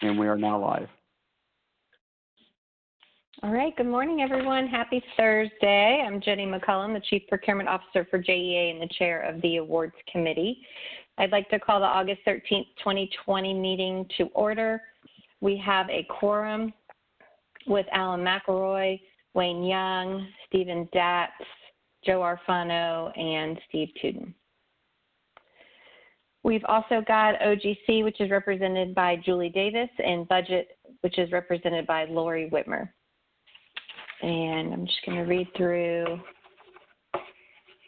And we are now live. All right, good morning, everyone. Happy Thursday. I'm Jenny McCullum, the Chief Procurement Officer for JEA and the Chair of the Awards Committee. I'd like to call the August 13th, 2020 meeting to order. We have a quorum with Alan McElroy, Wayne Young, Stephen Datz, Joe Arfano, and Steve Tuden. We've also got OGC, which is represented by Julie Davis, and Budget, which is represented by Lori Whitmer. And I'm just going to read through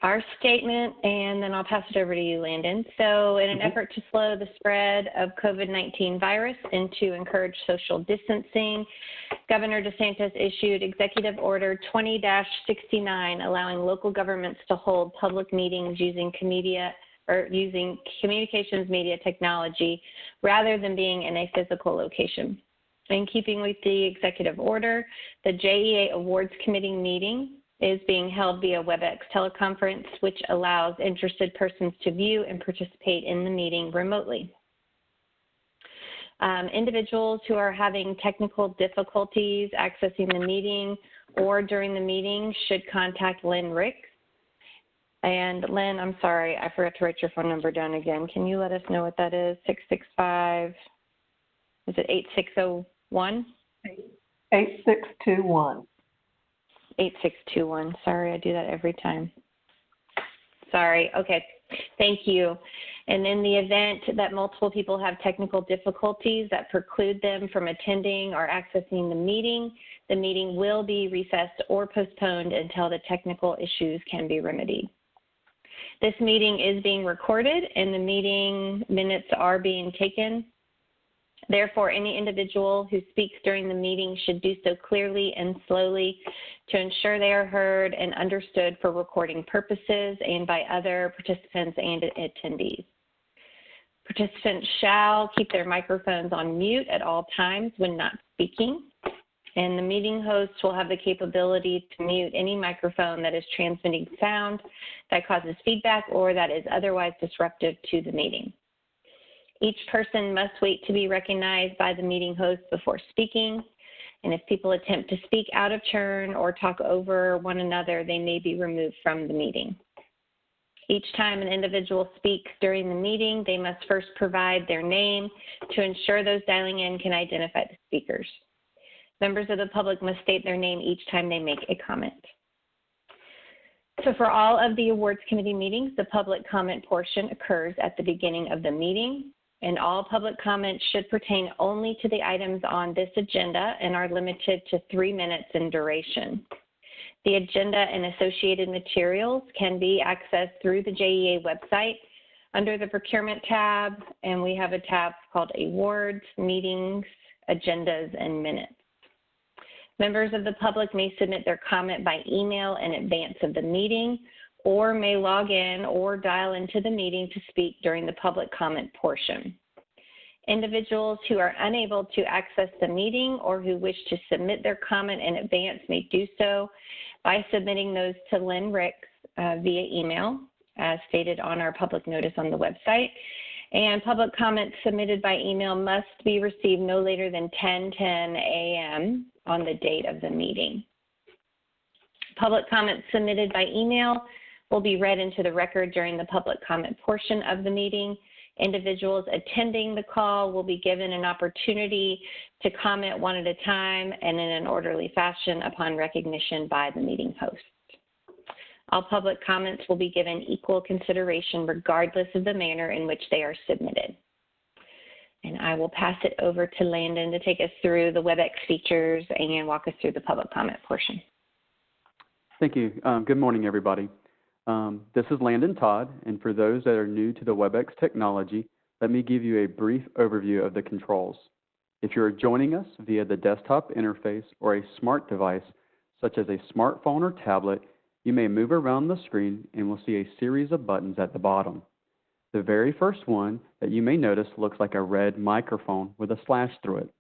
our statement, and then I'll pass it over to you, Landon. So in an effort to slow the spread of COVID-19 virus and to encourage social distancing, Governor DeSantis issued Executive Order 20-69, allowing local governments to hold public meetings using communications media technology rather than being in a physical location. In keeping with the executive order, the JEA Awards Committee meeting is being held via WebEx teleconference, which allows interested persons to view and participate in the meeting remotely. Individuals who are having technical difficulties accessing the meeting or during the meeting should contact Lynn Ricks. And Lynn, I'm sorry, I forgot to write your phone number down again. Can you let us know what that is? 665, is it 8601? 8621. 8621. Sorry, I do that every time. Sorry. Okay. Thank you. And in the event that multiple people have technical difficulties that preclude them from attending or accessing the meeting will be recessed or postponed until the technical issues can be remedied. This meeting is being recorded and the meeting minutes are being taken. Therefore, any individual who speaks during the meeting should do so clearly and slowly to ensure they are heard and understood for recording purposes and by other participants and attendees. Participants shall keep their microphones on mute at all times when not speaking, and the meeting host will have the capability to mute any microphone that is transmitting sound that causes feedback or that is otherwise disruptive to the meeting. Each person must wait to be recognized by the meeting host before speaking, and if people attempt to speak out of turn or talk over one another, they may be removed from the meeting. Each time an individual speaks during the meeting, they must first provide their name to ensure those dialing in can identify the speakers. Members of the public must state their name each time they make a comment. So for all of the Awards Committee meetings, the public comment portion occurs at the beginning of the meeting, and all public comments should pertain only to the items on this agenda and are limited to 3 minutes in duration. The agenda and associated materials can be accessed through the JEA website under the Procurement tab, and we have a tab called Awards, Meetings, Agendas, and Minutes. Members of the public may submit their comment by email in advance of the meeting or may log in or dial into the meeting to speak during the public comment portion. Individuals who are unable to access the meeting or who wish to submit their comment in advance may do so by submitting those to Lynn Ricks via email, as stated on our public notice on the website. And public comments submitted by email must be received no later than 10:10 a.m. on the date of the meeting. Public comments submitted by email will be read into the record during the public comment portion of the meeting. Individuals attending the call will be given an opportunity to comment one at a time and in an orderly fashion upon recognition by the meeting host. All public comments will be given equal consideration regardless of the manner in which they are submitted. And I will pass it over to Landon to take us through the WebEx features and walk us through the public comment portion. Thank you. Good morning, everybody. This is Landon Todd, and for those that are new to the WebEx technology, let me give you a brief overview of the controls. If you are joining us via the desktop interface or a smart device, such as a smartphone or tablet, you may move around the screen and will see a series of buttons at the bottom. The very first one that you may notice looks like a red microphone with a slash through it.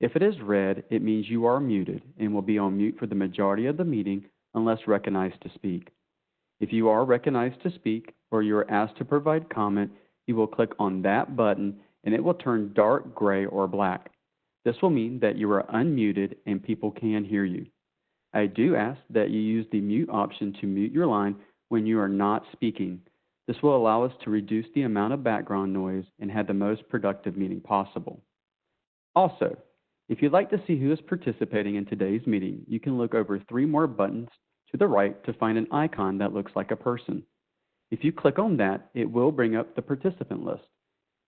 If it is red, it means you are muted and will be on mute for the majority of the meeting unless recognized to speak. If you are recognized to speak or you are asked to provide comment, you will click on that button and it will turn dark gray or black. This will mean that you are unmuted and people can hear you. I do ask that you use the mute option to mute your line when you are not speaking. This will allow us to reduce the amount of background noise and have the most productive meeting possible. Also, if you'd like to see who is participating in today's meeting, you can look over 3 more buttons to the right to find an icon that looks like a person. If you click on that, it will bring up the participant list.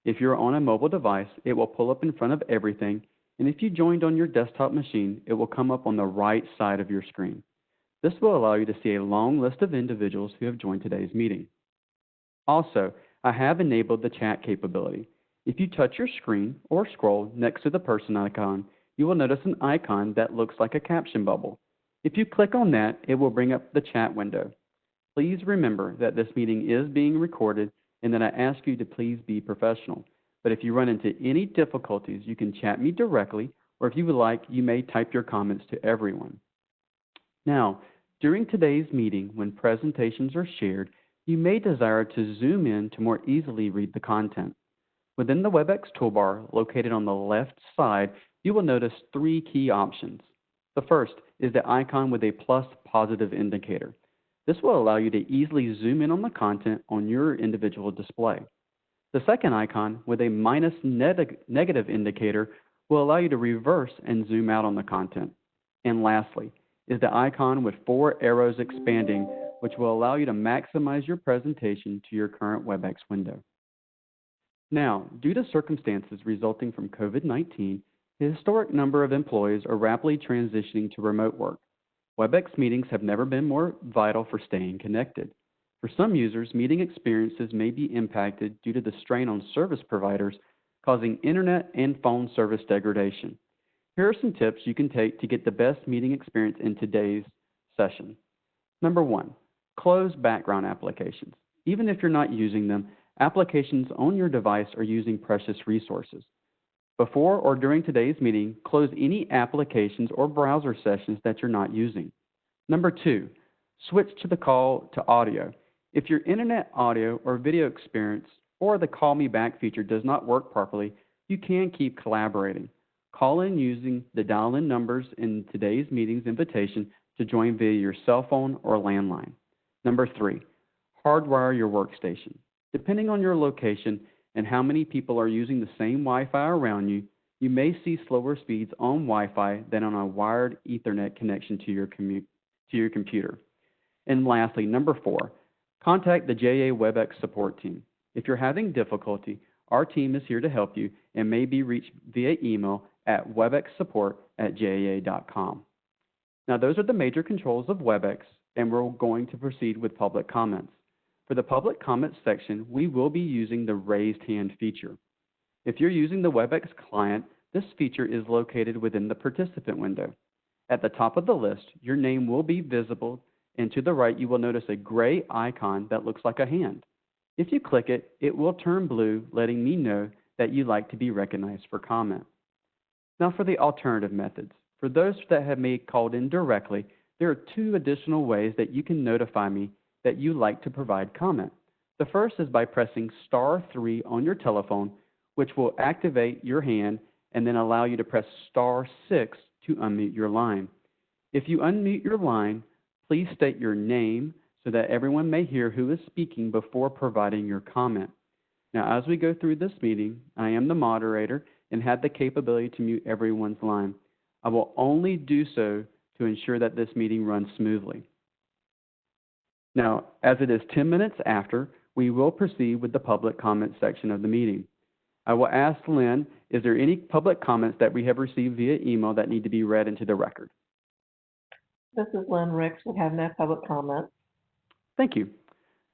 If you're on a mobile device, it will pull up in front of everything, and if you joined on your desktop machine, it will come up on the right side of your screen. This will allow you to see a long list of individuals who have joined today's meeting. Also, I have enabled the chat capability. If you touch your screen or scroll next to the person icon, you will notice an icon that looks like a caption bubble. If you click on that, it will bring up the chat window. Please remember that this meeting is being recorded and that I ask you to please be professional. But if you run into any difficulties, you can chat me directly, or if you would like, you may type your comments to everyone. Now, during today's meeting, when presentations are shared, you may desire to zoom in to more easily read the content. Within the WebEx toolbar, located on the left side, you will notice 3 key options. The first is the icon with a plus positive indicator. This will allow you to easily zoom in on the content on your individual display. The second icon with a minus negative indicator will allow you to reverse and zoom out on the content. And lastly is the icon with 4 arrows expanding, which will allow you to maximize your presentation to your current WebEx window. Now, due to circumstances resulting from COVID-19, a historic number of employees are rapidly transitioning to remote work. WebEx meetings have never been more vital for staying connected. For some users, meeting experiences may be impacted due to the strain on service providers, causing internet and phone service degradation. Here are some tips you can take to get the best meeting experience in today's session. Number 1, close background applications. Even if you're not using them, applications on your device are using precious resources. Before or during today's meeting, close any applications or browser sessions that you're not using. Number 2, switch to the call to audio. If your internet audio or video experience or the call me back feature does not work properly, you can keep collaborating. Call in using the dial-in numbers in today's meeting's invitation to join via your cell phone or landline. Number 3, hardwire your workstation. Depending on your location and how many people are using the same Wi-Fi around you, you may see slower speeds on Wi-Fi than on a wired Ethernet connection to your computer. And lastly, number 4, contact the JEA WebEx support team. If you're having difficulty, our team is here to help you and may be reached via email at webexsupport@jea.com. Now, those are the major controls of WebEx, and we're going to proceed with public comments. For the public comments section, we will be using the raised hand feature. If you're using the WebEx client, this feature is located within the participant window. At the top of the list, your name will be visible, and to the right, you will notice a gray icon that looks like a hand. If you click it, it will turn blue, letting me know that you'd like to be recognized for comment. Now for the alternative methods. For those that have me called in directly, there are 2 additional ways that you can notify me that you like to provide comment. The first is by pressing *3 on your telephone, which will activate your hand and then allow you to press *6 to unmute your line. If you unmute your line, please state your name so that everyone may hear who is speaking before providing your comment. Now, as we go through this meeting, I am the moderator and have the capability to mute everyone's line. I will only do so to ensure that this meeting runs smoothly. Now, as it is 10 minutes after, we will proceed with the public comment section of the meeting. I will ask Lynn, is there any public comments that we have received via email that need to be read into the record? This is Lynn Ricks. We have no public comments. Thank you.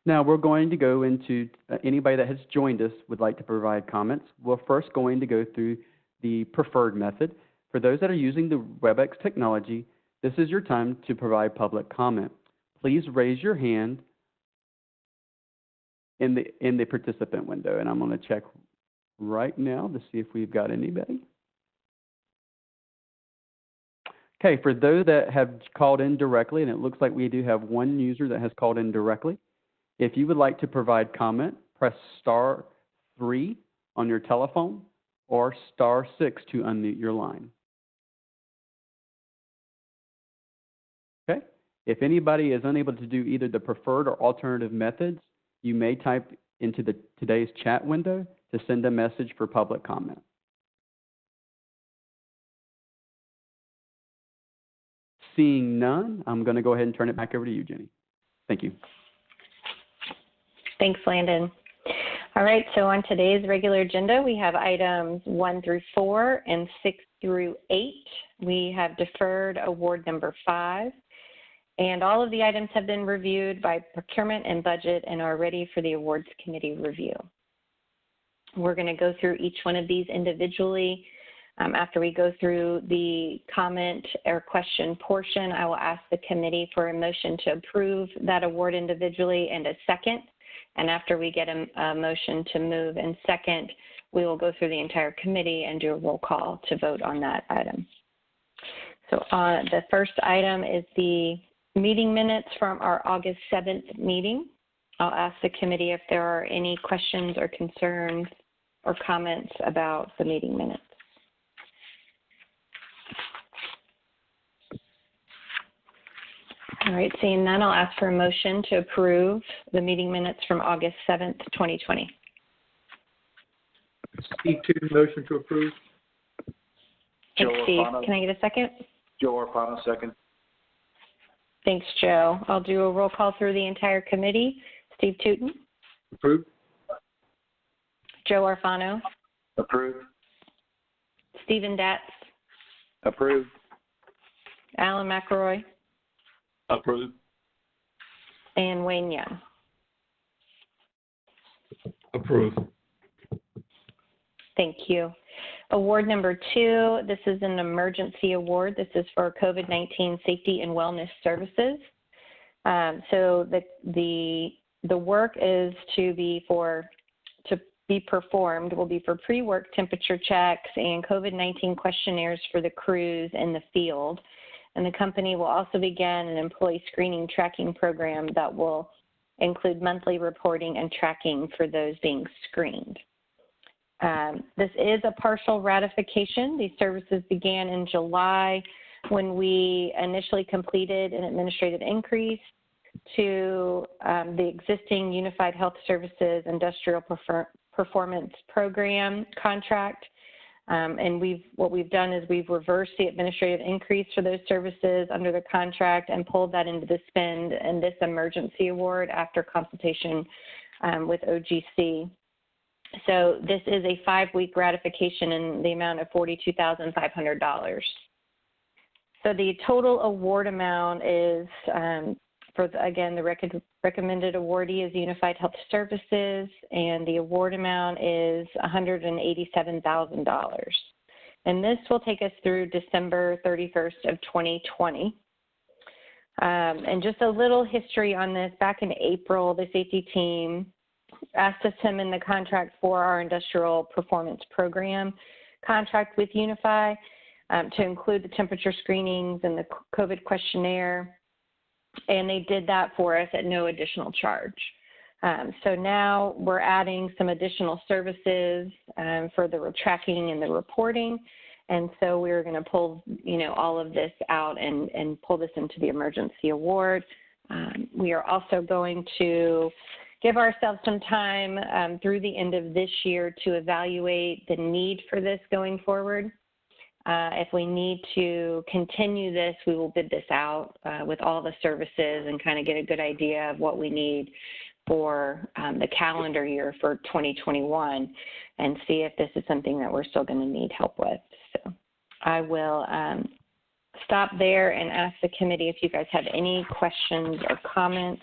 Now we're going to go into anybody that has joined us would like to provide comments. We're first going to go through the preferred method. For those that are using the WebEx technology, this is your time to provide public comment. Please raise your hand in the participant window, and I'm going to check right now to see if we've got anybody. Okay, for those that have called in directly, and it looks like we do have one user that has called in directly, if you would like to provide comment, press *3 on your telephone or *6 to unmute your line. Okay? If anybody is unable to do either the preferred or alternative methods, you may type into today's chat window to send a message for public comment. Seeing none, I'm going to go ahead and turn it back over to you, Jenny. Thank you. Thanks, Landon. All right, so on today's regular agenda, we have items 1 through 4 and 6 through 8. We have deferred award number 5. And all of the items have been reviewed by Procurement and Budget and are ready for the Awards Committee review. We're going to go through each one of these individually. After we go through the comment or question portion, I will ask the committee for a motion to approve that award individually and a second. And after we get a motion to move and second, we will go through the entire committee and do a roll call to vote on that item. So the first item is the meeting minutes from our August 7th meeting. I'll ask the committee if there are any questions or concerns or comments about the meeting minutes. All right, seeing none, I'll ask for a motion to approve the meeting minutes from August 7th, 2020. Steve Tootin, motion to approve. Thanks, Steve. Can I get a second? Joe Arpano, second. Thanks, Joe. I'll do a roll call through the entire committee. Steve Tootin. Approved. Joe Arfano. Approved. Stephen Datz. Approved. Alan McElroy. Approved. And Wayne Young. Approved. Thank you. Award number 2, this is an emergency award. This is for COVID-19 safety and wellness services. So the work is to be performed will be for pre-work temperature checks and COVID-19 questionnaires for the crews in the field. And the company will also begin an employee screening tracking program that will include monthly reporting and tracking for those being screened. This is a partial ratification. These services began in July when we initially completed an administrative increase to the existing Unified Health Services Industrial Performance Program contract. And what we've done is we've reversed the administrative increase for those services under the contract and pulled that into the spend in this emergency award after consultation with OGC. So this is a 5-week ratification in the amount of $42,500. So the total award amount is, again, the recommended awardee is Unified Health Services, and the award amount is $187,000. And this will take us through December 31st of 2020. And just a little history on this. Back in April, the safety team asked us to amend the contract for our industrial performance program contract with Unify to include the temperature screenings and the COVID questionnaire. And they did that for us at no additional charge. So now we're adding some additional services for the tracking and the reporting. And so we're going to pull, all of this out and pull this into the emergency award. We are also going to give ourselves some time through the end of this year to evaluate the need for this going forward. If we need to continue this, we will bid this out with all the services and kind of get a good idea of what we need for the calendar year for 2021 and see if this is something that we're still going to need help with. So I will stop there and ask the committee if you guys have any questions or comments.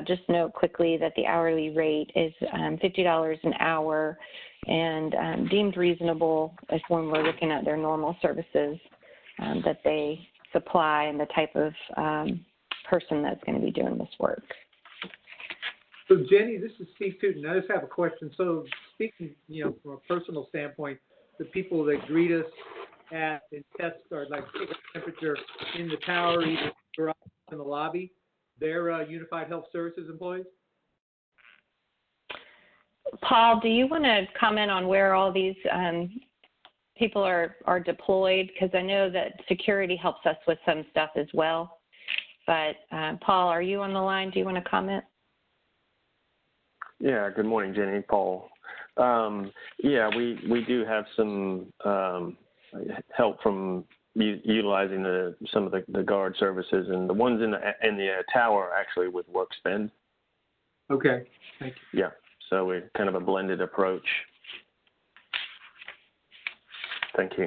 Just note quickly that the hourly rate is $50 an hour and deemed reasonable as when we're looking at their normal services that they supply and the type of person that's going to be doing this work. So Jenny, this is Steve Tootin. I just have a question. So speaking, from a personal standpoint, the people that greet us and test or like take a temperature in the tower, either in the lobby, they're Unified Health Services employees? Paul, do you want to comment on where all these people are deployed? Because I know that security helps us with some stuff as well. But Paul, are you on the line? Do you want to comment? Yeah, good morning, Jenny, Paul. Yeah, we do have some help from utilizing some of the guard services, and the ones in the tower are actually with WorkSpend. Okay, thank you. Yeah, so we're kind of a blended approach. Thank you.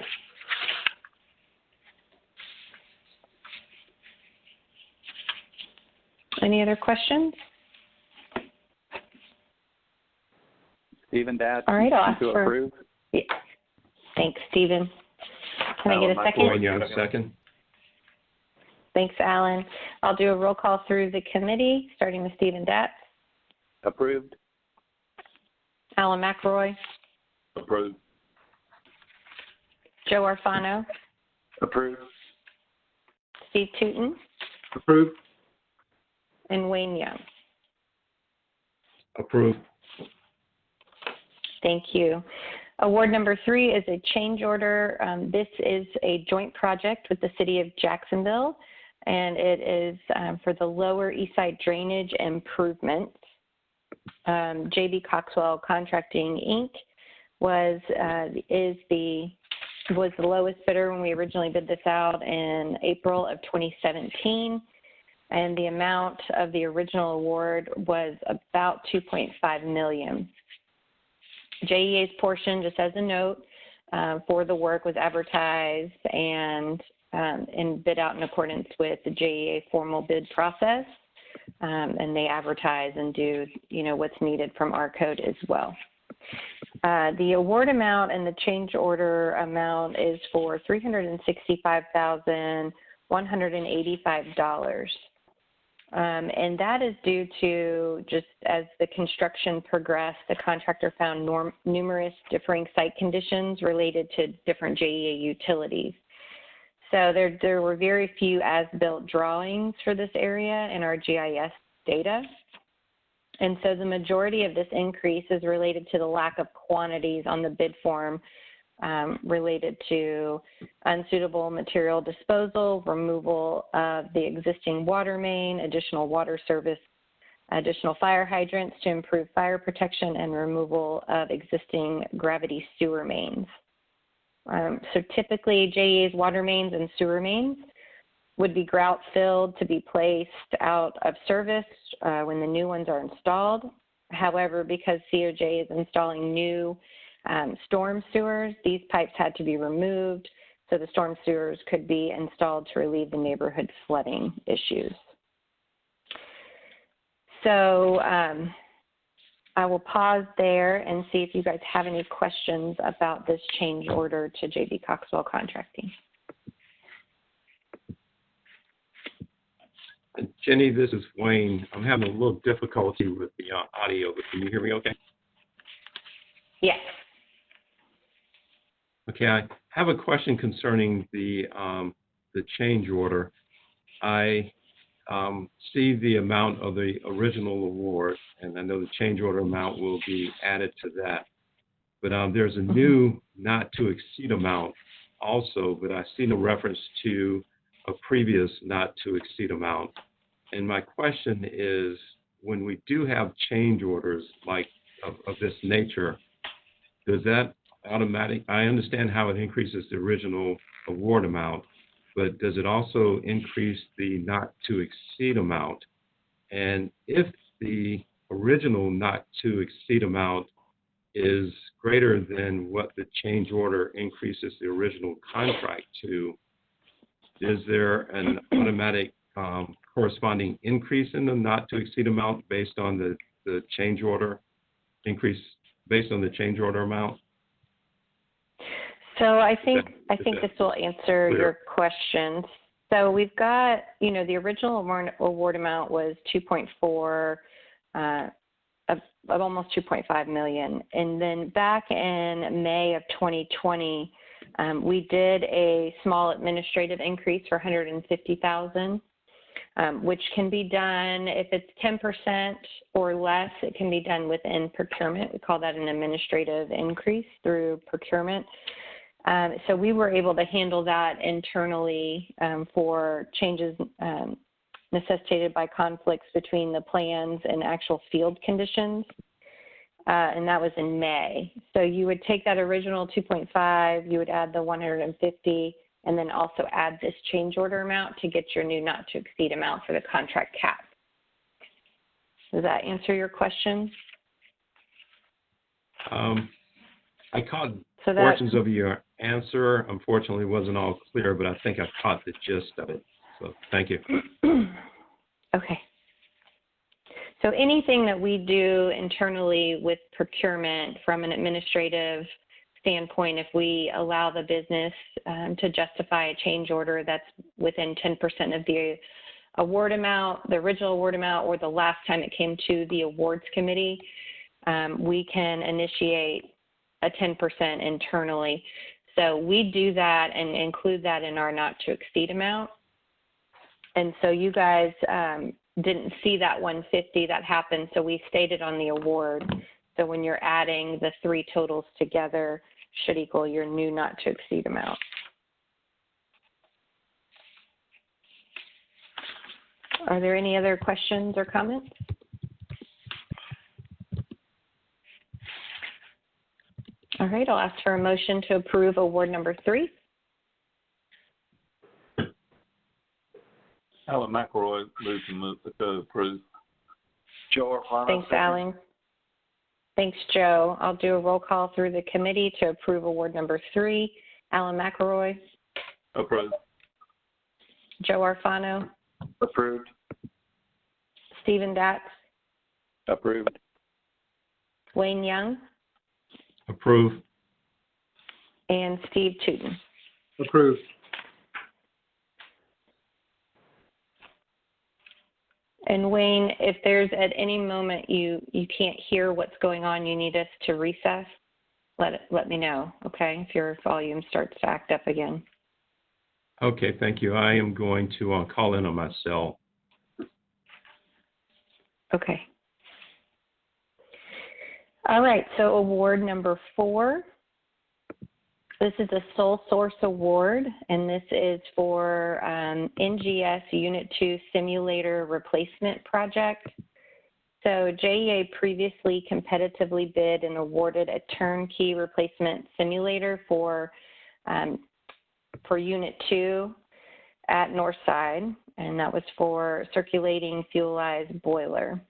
Any other questions? Stephen Datz. All right, I'll ask to for approve. Yeah. Thanks, Stephen. Can I get a second? Young, second. Thanks, Alan. I'll do a roll call through the committee, starting with Stephen Datz, Approved. Alan McElroy, Approved. Joe Arfano, Approved. Steve Tootin, Approved. and Wayne Young. Approved. Thank you. Award number 3 is a change order. This is a joint project with the City of Jacksonville, and it is for the Lower East Side Drainage Improvements. JB Coxwell Contracting, Inc. was the lowest bidder when we originally bid this out in April of 2017, and the amount of the original award was about $2.5 million. JEA's portion, just as a note, for the work was advertised and bid out in accordance with the JEA formal bid process, and they advertise and do, what's needed from our code as well. The award amount and the change order amount is for $365,185. And that is due to, just as the construction progressed, the contractor found numerous differing site conditions related to different JEA utilities. So there were very few as-built drawings for this area in our GIS data. And so the majority of this increase is related to the lack of quantities on the bid form related to unsuitable material disposal, removal of the existing water main, additional water service, additional fire hydrants to improve fire protection, and removal of existing gravity sewer mains. So typically JEA's water mains and sewer mains would be grout filled to be placed out of service when the new ones are installed. However, because COJ is installing new storm sewers, these pipes had to be removed so the storm sewers could be installed to relieve the neighborhood flooding issues. So I will pause there and see if you guys have any questions about this change order to JB Coxwell Contracting. Jenny, this is Wayne. I'm having a little difficulty with the audio, but can you hear me okay? Yes. Okay, I have a question concerning the change order. I see the amount of the original award, and I know the change order amount will be added to that. But there's a new not to exceed amount also, but I see no reference to a previous not to exceed amount. And my question is, when we do have change orders like of this nature, does that I understand how it increases the original award amount, but does it also increase the not to exceed amount? And if the original not to exceed amount is greater than what the change order increases the original contract to, is there an automatic corresponding increase in the not to exceed amount based on the change order increase based on the change order amount? So I think this will answer your question. So we've got, the original award amount was 2.4, of almost 2.5 million. And then back in May of 2020, we did a small administrative increase for 150,000. which can be done, if it's 10% or less, it can be done within procurement. We call that an administrative increase through procurement. So we were able to handle that internally for changes necessitated by conflicts between the plans and actual field conditions. And that was in May. So you would take that original 2.5, you would add the 150, and then also add this change order amount to get your new not to exceed amount for the contract cap. Does that answer your question? I caught portions of your answer. Unfortunately, it wasn't all clear, but I think I caught the gist of it. So thank you. Okay. So anything that we do internally with procurement from an administrative standpoint, if we allow the business to justify a change order that's within 10% of the award amount, the original award amount, or the last time it came to the awards committee, we can initiate a 10% internally. So we do that and include that in our not to exceed amount. And so you guys didn't see that 150 that happened, so we stated on the award. So when you're adding the three totals together, should equal your new not to exceed amount. Are there any other questions or comments? All right, I'll ask for a motion to approve award number 3. Alan McElroy moves to approve. Joe Arfano. Thanks, Alan. Thanks, Joe. I'll do a roll call through the committee to approve award number 3. Alan McElroy. Approved. Joe Arfano. Approved. Stephen Datz. Approved. Wayne Young. Approve. And Steve Tootin. Approved. And Wayne, if there's at any moment you can't hear what's going on, you need us to recess, let me know, okay, if your volume starts to act up again. Okay, thank you. I am going to call in on my cell. Okay. All right, so award number 4. This is a sole source award, and this is for NGS Unit 2 Simulator Replacement Project. So JEA previously competitively bid and awarded a turnkey replacement simulator for Unit 2 at Northside, and that was for circulating fuelized boiler.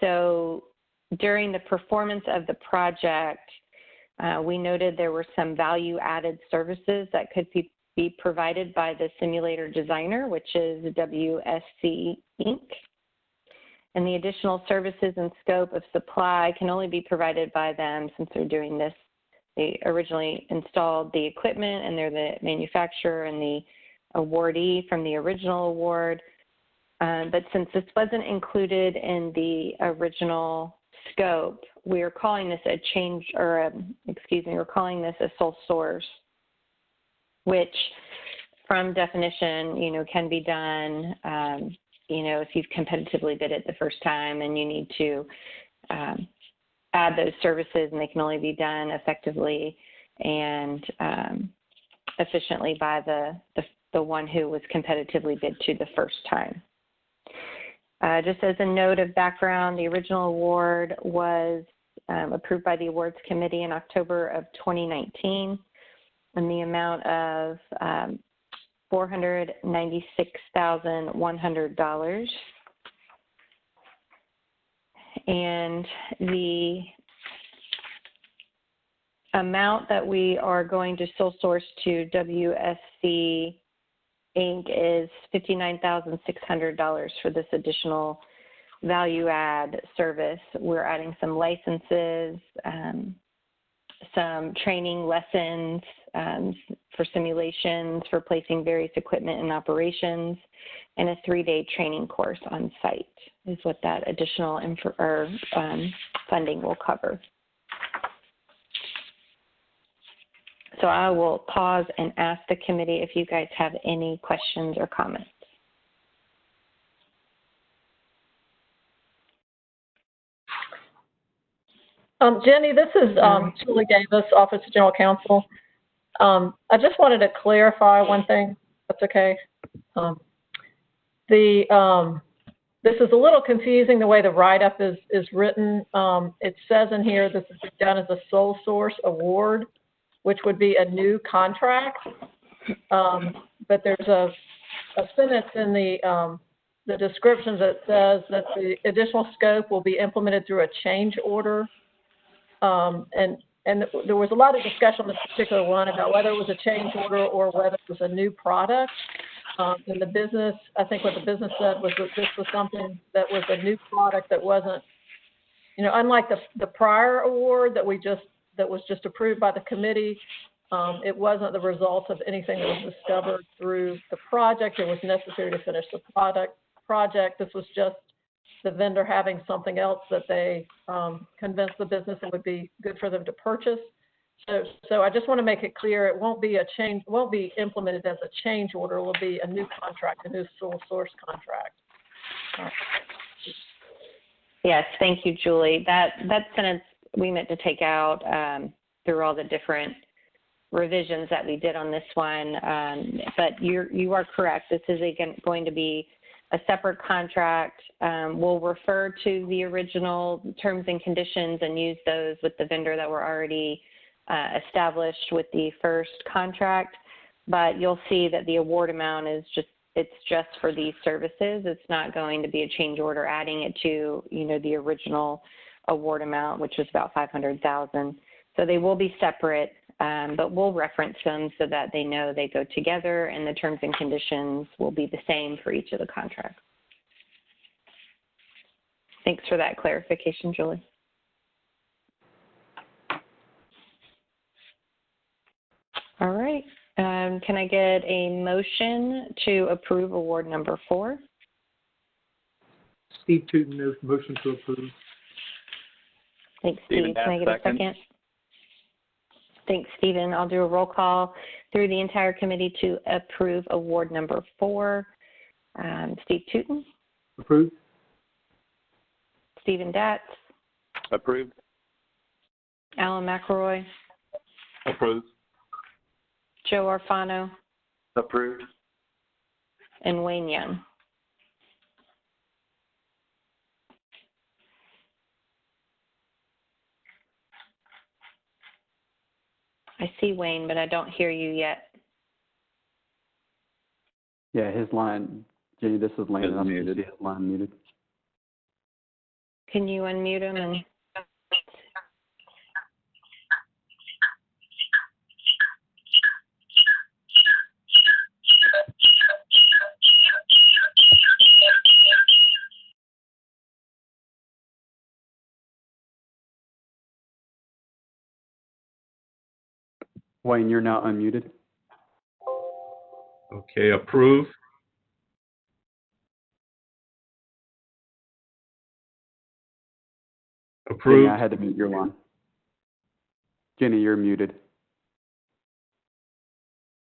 So during the performance of the project, we noted there were some value-added services that could be provided by the simulator designer, which is WSC Inc. And the additional services and scope of supply can only be provided by them since they're doing this. They originally installed the equipment and they're the manufacturer and the awardee from the original award. But since this wasn't included in the original scope, we're calling this a change, or we're calling this a sole source, which from definition, can be done, if you've competitively bid it the first time and you need to add those services, and they can only be done effectively and efficiently by the one who was competitively bid to the first time. Just as a note of background, the original award was approved by the awards committee in October of 2019 in the amount of $496,100. And the amount that we are going to sole source to WSC Inc. is $59,600 for this additional value add service. We're adding some licenses, some training lessons for simulations, for placing various equipment in operations, and a 3-day training course on site is what that additional funding will cover. So I will pause and ask the committee if you guys have any questions or comments. Jenny, this is Julie Davis, Office of General Counsel. I just wanted to clarify one thing. That's okay. This is a little confusing the way the write-up is written. It says in here this is done as a sole source award, which would be a new contract. But there's a sentence in the descriptions that says that the additional scope will be implemented through a change order. And there was a lot of discussion on this particular one about whether it was a change order or whether it was a new product. In the business, I think what the business said was that this was something that was a new product that wasn't, unlike the prior award that was just approved by the committee. It wasn't the result of anything that was discovered through the project. It was necessary to finish the project. This was just the vendor having something else that they convinced the business it would be good for them to purchase. So I just want to make it clear it won't be implemented as a change order. It will be a new contract, a new sole source contract. Yes, thank you, Julie. That sentence we meant to take out through all the different revisions that we did on this one. But you are correct. This is going to be a separate contract. We'll refer to the original terms and conditions and use those with the vendor that were already established with the first contract, but you'll see that the award amount is just for these services. It's not going to be a change order adding it to, the original award amount, which was about $500,000. So they will be separate, but we'll reference them so that they know they go together, and the terms and conditions will be the same for each of the contracts. Thanks for that clarification, Julie. All right. Can I get a motion to approve award number 4? Steve Tootin, motion to approve. Thanks, Steve. Can I get a second? Thanks, Stephen. I'll do a roll call through the entire committee to approve award number 4. Steve Tootin? Approved. Stephen Datz? Approved. Alan McElroy? Approved. Joe Arfano? Approved. And Wayne Young? I see Wayne, but I don't hear you yet. Yeah, his line, Jenny, this is Landon. I'm muted. His line muted. Can you unmute him and... Wayne, you're now unmuted. Okay, approve. Approved. Jenny, I had to mute your line. Jenny, you're muted.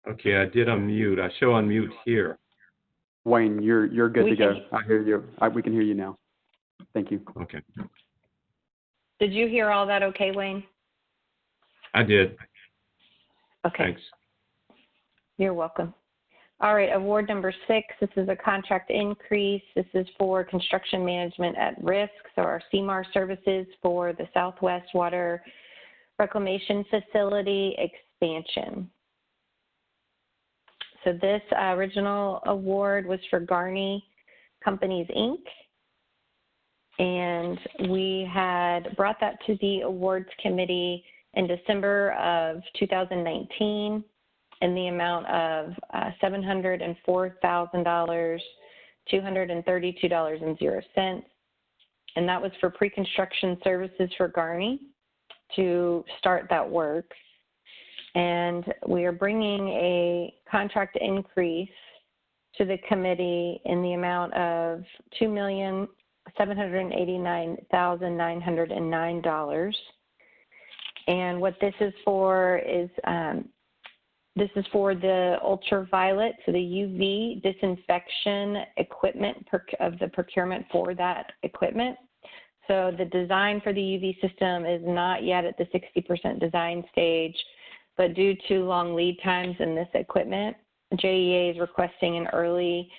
Okay, I did unmute. I show unmute here. Wayne, you're good to go. I hear you. We can hear you now. Thank you. Okay. Did you hear all that okay, Wayne? I did. Okay. Thanks. You're welcome. All right, award number 6. This is a contract increase. This is for construction management at risk, so our CMAR services for the Southwest Water Reclamation Facility expansion. So this original award was for Garney Companies, Inc., and we had brought that to the awards committee in December of 2019 in the amount of $704,000, $232.00, and that was for pre-construction services for Garney to start that work. And we are bringing a contract increase to the committee in the amount of $2,789,909. And what this is for is this is for the ultraviolet, so the UV disinfection equipment of the procurement for that equipment. So the design for the UV system is not yet at the 60% design stage, but due to long lead times in this equipment, JEA is requesting an early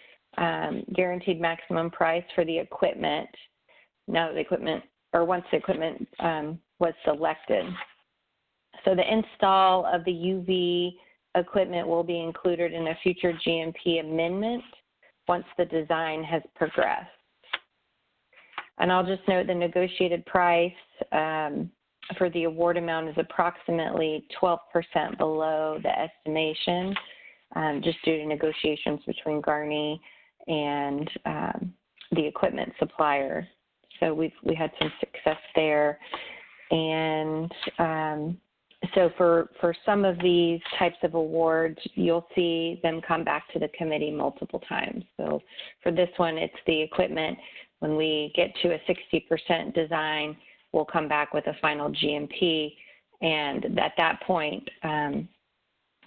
guaranteed maximum price for the equipment now that the equipment, or once the equipment was selected. So the install of the UV equipment will be included in a future GMP amendment once the design has progressed. And I'll just note the negotiated price for the award amount is approximately 12% below the estimation, just due to negotiations between Garney and the equipment supplier. So we had some success there. And so for some of these types of awards, you'll see them come back to the committee multiple times. So for this one, it's the equipment. When we get to a 60% design, we'll come back with a final GMP. And at that point,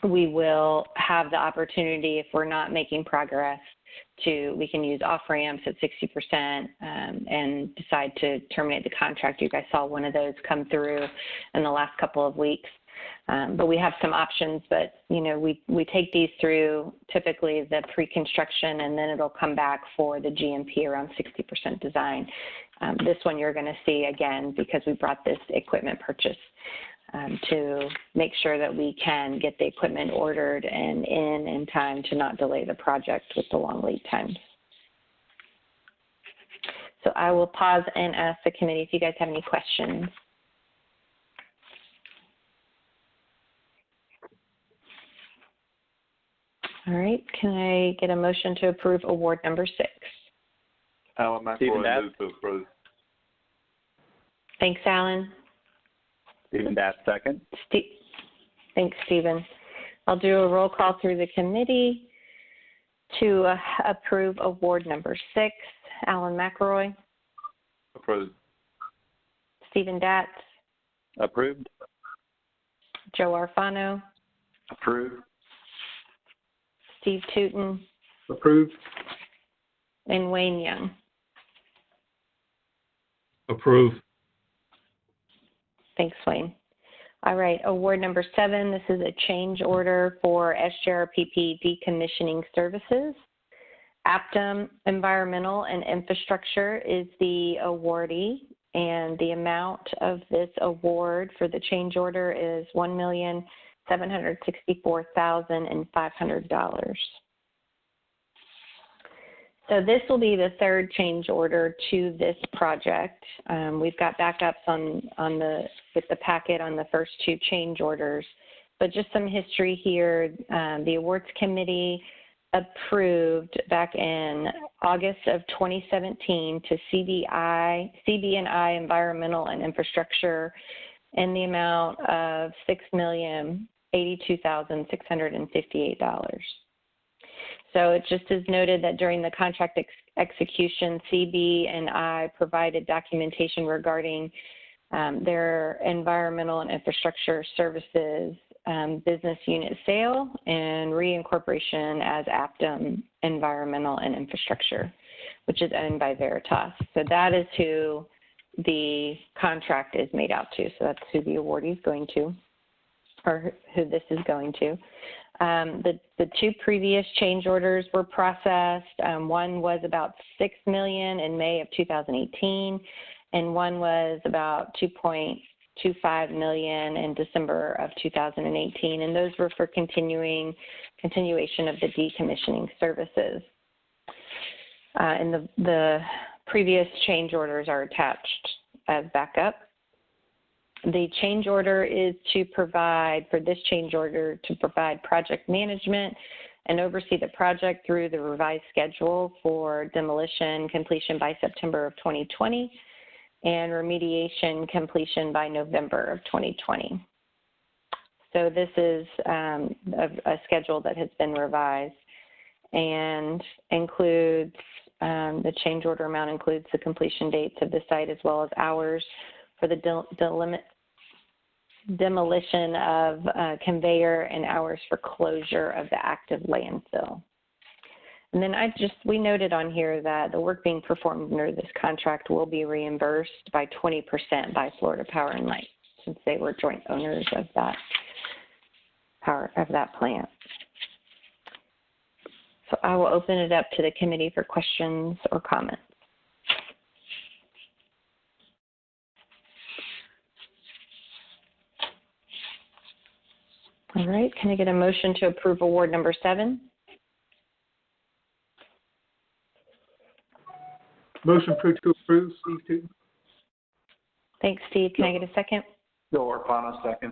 we will have the opportunity, if we're not making progress, we can use off-ramps at 60% and decide to terminate the contract. You guys saw one of those come through in the last couple of weeks. But we have some options, but we take these through typically the pre-construction, and then it'll come back for the GMP around 60% design. This one you're going to see again because we brought this equipment purchase to make sure that we can get the equipment ordered and in time to not delay the project with the long lead times. So I will pause and ask the committee if you guys have any questions. All right, can I get a motion to approve award number 6? Alan McElroy, move to approve. Thanks, Alan. Stephen Dash, second. Thanks, Stephen. I'll do a roll call through the committee to approve award number 6. Alan McElroy. Approved. Stephen Datz. Approved. Joe Arfano. Approved. Steve Tootin. Approved. And Wayne Young. Approve. Thanks, Wayne. All right, award number 7. This is a change order for SJRPP decommissioning services. Aptum Environmental and Infrastructure is the awardee, and the amount of this award for the change order is $1,764,500. So this will be the 3rd change order to this project. We've got backups with the packet on the first 2 change orders, but just some history here. The awards committee approved back in August of 2017 to CB&I Environmental and Infrastructure in the amount of $6,082,658. So it just is noted that during the contract execution, CB&I provided documentation regarding their environmental and infrastructure services business unit sale and reincorporation as Aptum Environmental and Infrastructure, which is owned by Veritas. So that is who the contract is made out to. So that's who the awardee is going to, or who this is going to. The 2 previous change orders were processed. One was about $6 million in May of 2018, and one was about $2.25 million in December of 2018, and those were for continuation of the decommissioning services. And the previous change orders are attached as backup. The change order is to provide project management and oversee the project through the revised schedule for demolition completion by September of 2020 and remediation completion by November of 2020. So this is a schedule that has been revised and includes, the change order amount includes the completion dates of the site as well as hours for the demolition of conveyor and hours for closure of the active landfill. And then we noted on here that the work being performed under this contract will be reimbursed by 20% by Florida Power and Light, since they were joint owners of that plant. So I will open it up to the committee for questions or comments. All right, can I get a motion to approve award number 7? Motion to approve, Steve Tootin. Thanks, Steve. Can I get a second? Joe Arpano, second.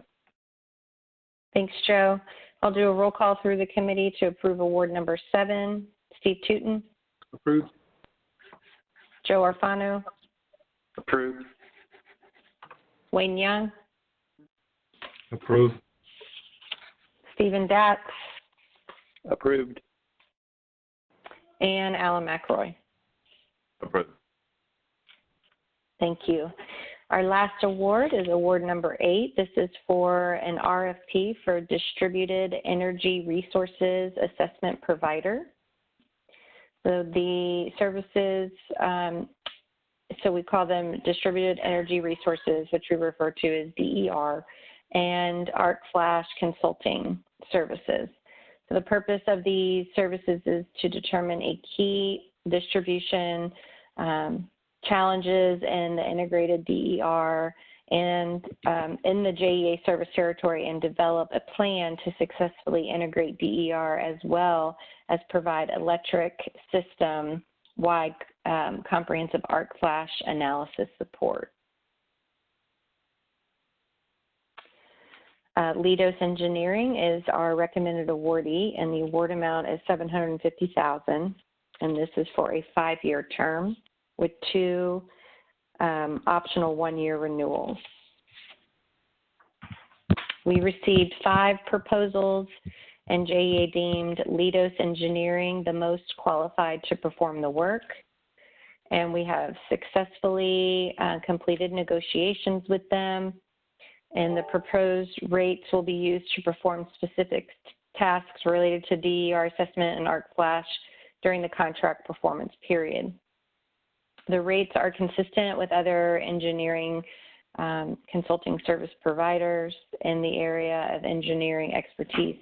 Thanks, Joe. I'll do a roll call through the committee to approve award number 7. Steve Tootin. Approved. Joe Arfano. Approved. Wayne Young. Approved. Stephen Datz. Approved. And Alan McRoy. Approved. Thank you. Our last award is award number 8. This is for an RFP for Distributed Energy Resources Assessment Provider. So the services, so we call them Distributed Energy Resources, which we refer to as DER, and Arc Flash Consulting Services. So the purpose of these services is to determine a key distribution challenges in the integrated DER and in the JEA service territory, and develop a plan to successfully integrate DER as well as provide electric system-wide comprehensive arc flash analysis support. Leidos Engineering is our recommended awardee, and the award amount is $750,000, and this is for a 5-year term with 2 optional 1-year renewals. We received 5 proposals, and JEA deemed Leidos Engineering the most qualified to perform the work. And we have successfully completed negotiations with them, and the proposed rates will be used to perform specific tasks related to DER assessment and arc flash during the contract performance period. The rates are consistent with other engineering consulting service providers in the area of engineering expertise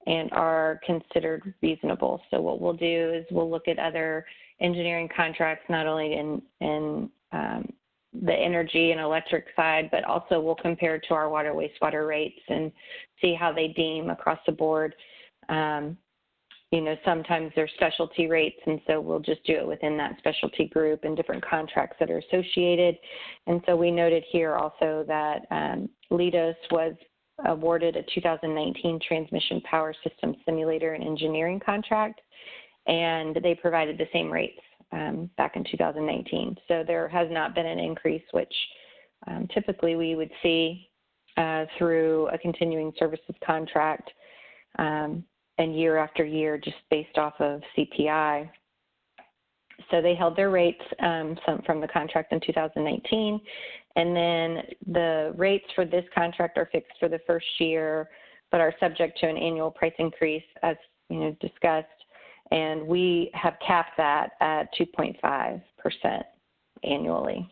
and are considered reasonable. So what we'll do is we'll look at other engineering contracts, not only in the energy and electric side, but also we'll compare to our water wastewater rates and see how they deem across the board. You know, sometimes they're specialty rates, and so we'll just do it within that specialty group and different contracts that are associated. And so we noted here also that Leidos was awarded a 2019 Transmission Power System Simulator and Engineering contract, and they provided the same rates back in 2019. So there has not been an increase, which typically we would see through a continuing services contract and year after year, just based off of CPI. So they held their rates from the contract in 2019, and then the rates for this contract are fixed for the first year, but are subject to an annual price increase, as discussed, and we have capped that at 2.5% annually.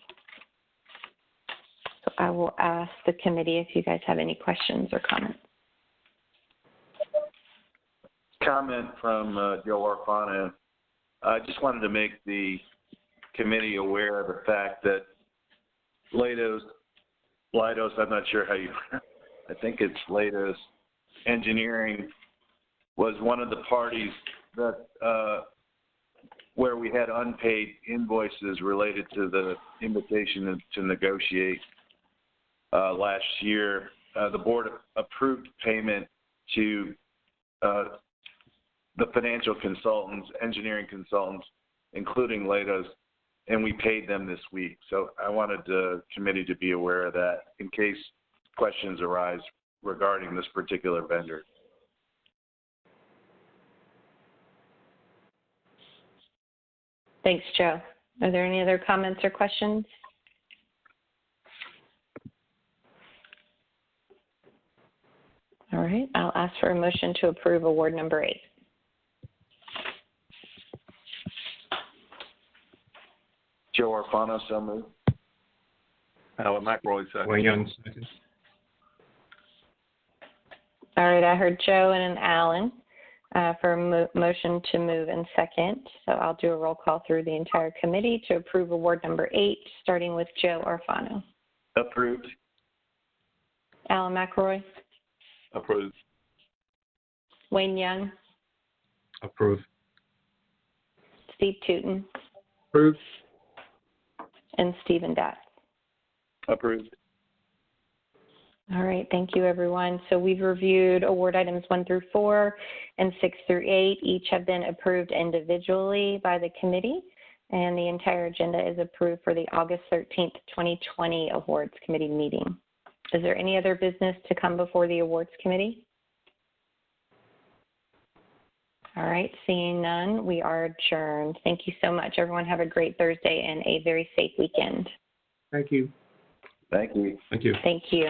So I will ask the committee if you guys have any questions or comments. Comment from Joe Arfano. I just wanted to make the committee aware of the fact that Leidos, I'm not sure how you, I think it's Leidos Engineering, was one of the parties that where we had unpaid invoices related to the invitation to negotiate last year. The board approved payment to the financial consultants, engineering consultants, including Leidos, and we paid them this week. So I wanted the committee to be aware of that in case questions arise regarding this particular vendor. Thanks, Joe. Are there any other comments or questions? All right, I'll ask for a motion to approve award number 8. Joe Arfano, so moved. Alan McRoy, second. Wayne Young, second. All right, I heard Joe and an Alan for a motion to move in second. So I'll do a roll call through the entire committee to approve award number 8, starting with Joe Arfano. Approved. Alan McRoy, Approved. Wayne Young, Approve. Steve Tootin, Approved. and Stephen Datz. Approved. All right, thank you, everyone. So we've reviewed award items 1 through 4 and 6 through 8. Each have been approved individually by the committee, and the entire agenda is approved for the August 13th, 2020 Awards Committee meeting. Is there any other business to come before the Awards Committee? All right, seeing none, we are adjourned. Thank you so much. Everyone have a great Thursday and a very safe weekend. Thank you. Thank you. Thank you. Thank you.